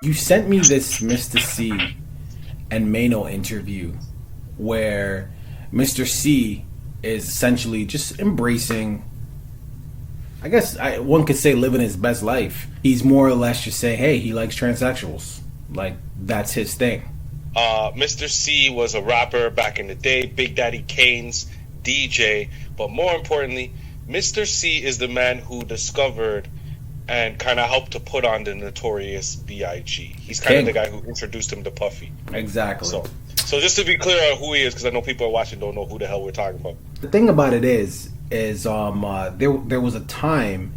You sent me this Mr. C and Maino interview where Mr. C is essentially just embracing, one could say, living his best life. He's more or less just saying, hey, he likes transsexuals. Like, that's his thing. Mr. C was a rapper back in the day, Big Daddy Kane's DJ, but more importantly, Mr. C is the man who discovered and kind of helped to put on the notorious B.I.G. He's kind of the guy who introduced him to Puffy. Exactly. So just to be clear on who he is, because I know people are watching don't know who the hell we're talking about. The thing about it is there was a time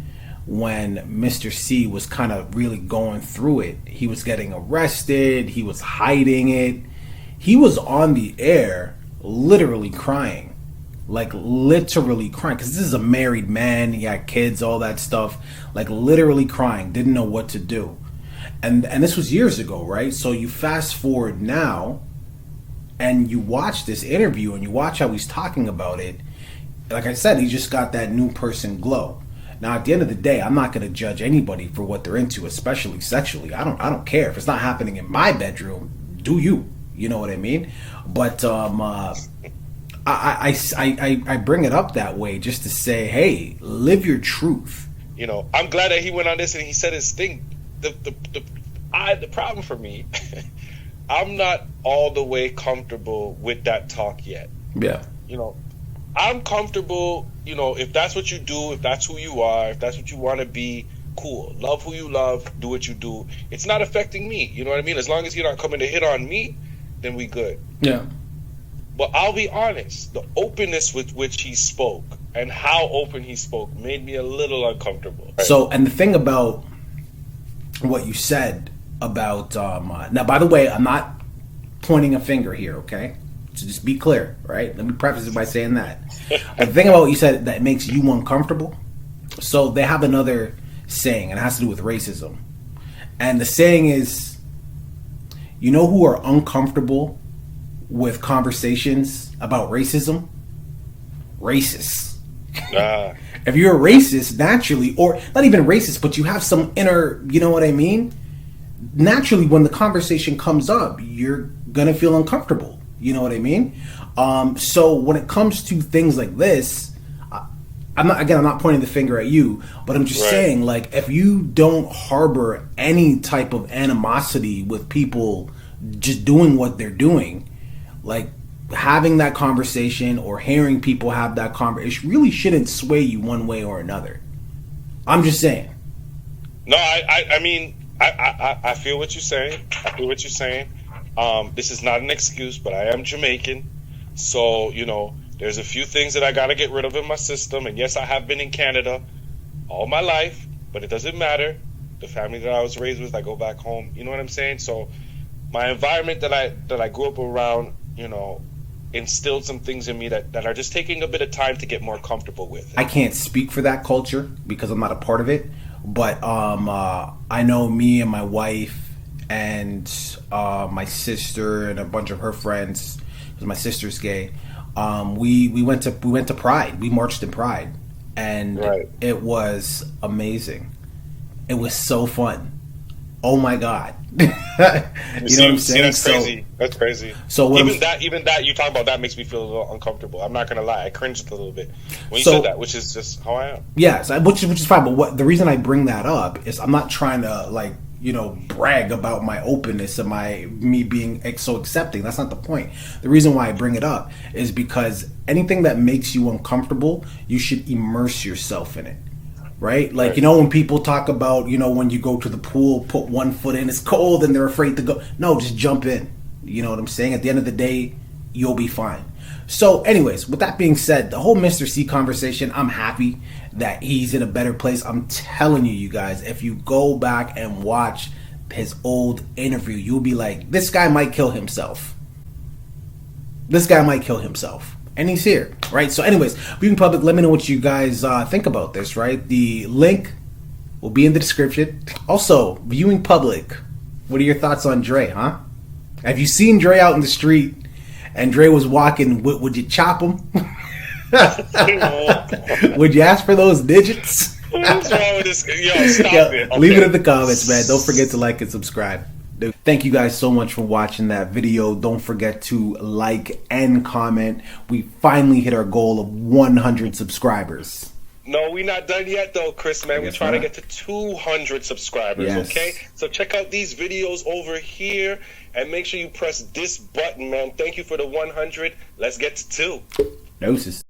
when Mr. C was kind of really going through it. He was getting arrested. He was hiding it. He was on the air literally crying. Like, literally crying. Because this is a married man. He had kids, all that stuff. Like, literally crying. Didn't know what to do. And this was years ago, right? So you fast forward now, and you watch this interview, and you watch how he's talking about it. Like I said, he just got that new person glow. Now, at the end of the day, I'm not going to judge anybody for what they're into, especially sexually. I don't care if it's not happening in my bedroom. Do you? You know what I mean? But I bring it up that way just to say, hey, live your truth. You know, I'm glad that he went on this and he said his thing. The problem for me, I'm not all the way comfortable with that talk yet. Yeah. You know, I'm comfortable, you know, if that's what you do, if that's who you are, if that's what you want to be, cool. Love who you love, do what you do. It's not affecting me, you know what I mean? As long as you're not coming to hit on me, then we good. Yeah. But I'll be honest, the openness with which he spoke and how open he spoke made me a little uncomfortable. So, and the thing about what you said about, now, by the way, I'm not pointing a finger here, okay? So just be clear, right? Let me preface it by saying that. The thing about what you said that makes you uncomfortable, so they have another saying, and it has to do with racism. And the saying is, you know who are uncomfortable with conversations about racism? Racists. If you're a racist, naturally, or not even racist, but you have some inner, you know what I mean? Naturally, when the conversation comes up, you're gonna feel uncomfortable. You know what I mean? So when it comes to things like this, I'm not pointing the finger at you, but I'm just saying, like, if you don't harbor any type of animosity with people just doing what they're doing, like having that conversation or hearing people have that conversation, it really shouldn't sway you one way or another. I'm just saying. No, I mean, I feel what you're saying. I feel what you're saying. This is not an excuse, but I am Jamaican. So, you know, there's a few things that I got to get rid of in my system. And yes, I have been in Canada all my life, but it doesn't matter. The family that I was raised with, I go back home. You know what I'm saying? So my environment that I grew up around, you know, instilled some things in me that are just taking a bit of time to get more comfortable with. I can't speak for that culture because I'm not a part of it. But I know me and my wife and my sister and a bunch of her friends, because my sister's gay, we went to Pride. We marched in Pride, and it was amazing. It was so fun. Oh my God. You know what I'm saying? That's crazy. That's crazy. So even that you talk about that makes me feel a little uncomfortable. I'm not gonna lie, I cringed a little bit when you said that, which is just how I am. Yes, which is fine. But what the reason I bring that up is I'm not trying to, like, you know, brag about my openness and me being so accepting. That's not the point. The reason why I bring it up is because anything that makes you uncomfortable, you should immerse yourself in it. Right? Like, you know, when people talk about, you know, when you go to the pool, put one foot in, it's cold and they're afraid to go. No, just jump in. You know what I'm saying? At the end of the day, you'll be fine. So anyways, with that being said, the whole Mr. C conversation, I'm happy that he's in a better place. I'm telling you guys, if you go back and watch his old interview, you'll be like, this guy might kill himself. This guy might kill himself. And he's here, right? So anyways, Viewing Public, let me know what you guys think about this, right? The link will be in the description. Also, Viewing Public, what are your thoughts on Dre, huh? Have you seen Dre out in the street and Dre was walking, would you chop him? Would you ask for those digits? What's wrong with this? Yo, stop it. Okay. Leave it in the comments, man. Don't forget to like and subscribe. Thank you guys so much for watching that video. Don't forget to like and comment. We finally hit our goal of 100 subscribers. No, we're not done yet, though, Chris, man. We're trying to get to 200 subscribers, okay? So check out these videos over here, and make sure you press this button, man. Thank you for the 100. Let's get to 2. Doses.